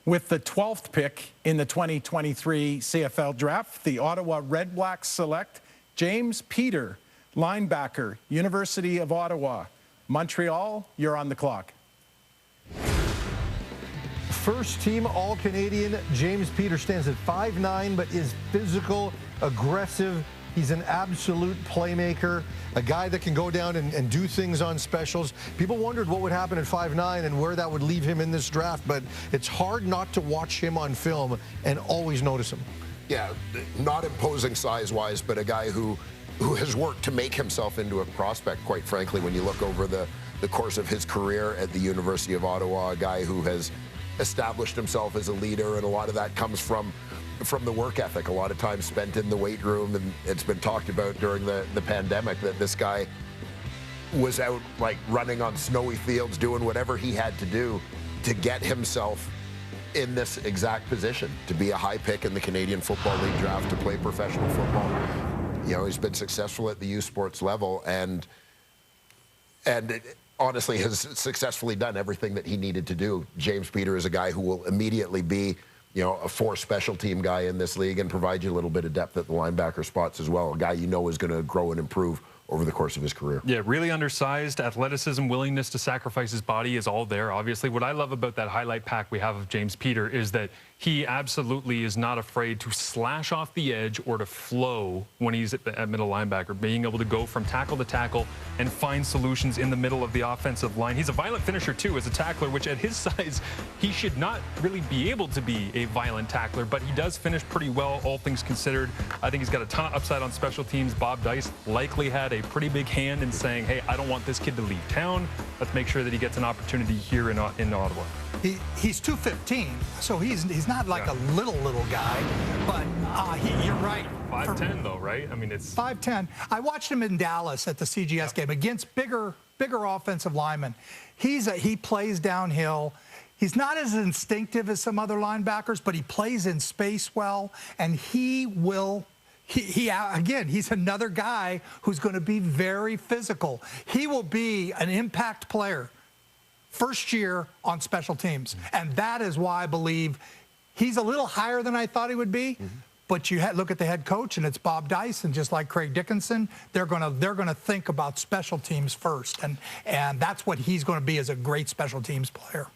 With the 12th pick in the 2023 CFL Draft, the Ottawa Red Blacks select James Peter, linebacker, University of Ottawa. Montreal, you're on the clock. First team All-Canadian, James Peter stands at 5'9", but is physical, aggressive. He's an absolute playmaker, a guy that can go down and do things on specials. People wondered what would happen at 5'9" and where that would leave him in this draft, but it's hard not to watch him on film and always notice him. Yeah, not imposing size-wise, but a guy who has worked to make himself into a prospect, quite frankly, when you look over the course of his career at the University of Ottawa, a guy who has established himself as a leader, and a lot of that comes from the work ethic, a lot of time spent in the weight room, and it's been talked about during the pandemic that this guy was out like running on snowy fields, doing whatever he had to do to get himself in this exact position, to be a high pick in the Canadian Football League draft, to play professional football. You know, he's been successful at the U Sports level, and honestly has successfully done everything that he needed to do. James Peter is a guy who will immediately be, you know, a force special team guy in this league and provide you a little bit of depth at the linebacker spots as well. A guy you know is going to grow and improve over the course of his career. Yeah, really undersized, athleticism, willingness to sacrifice his body is all there, obviously. What I love about that highlight pack we have of James Peter is that he absolutely is not afraid to slash off the edge or to flow when he's at middle linebacker, being able to go from tackle to tackle and find solutions in the middle of the offensive line. He's a violent finisher, too, as a tackler, which at his size, he should not really be able to be a violent tackler, but he does finish pretty well, all things considered. I think he's got a ton of upside on special teams. Bob Dice likely had a pretty big hand in saying, hey, I don't want this kid to leave town. Let's make sure that he gets an opportunity here in Ottawa. He's 215, so he's not like a little guy, but you're right. 5'10", though, right? I mean, it's 5'10". I watched him in Dallas at the CGS game against bigger offensive linemen. He plays downhill. He's not as instinctive as some other linebackers, but he plays in space well, and he will. Again, he's another guy who's going to be very physical. He will be an impact player first year on special teams. And that is why I believe he's a little higher than I thought he would be. But you look at the head coach, and it's Bob Dice, and just like Craig Dickinson, they're gonna think about special teams first. And that's what he's going to be, as a great special teams player.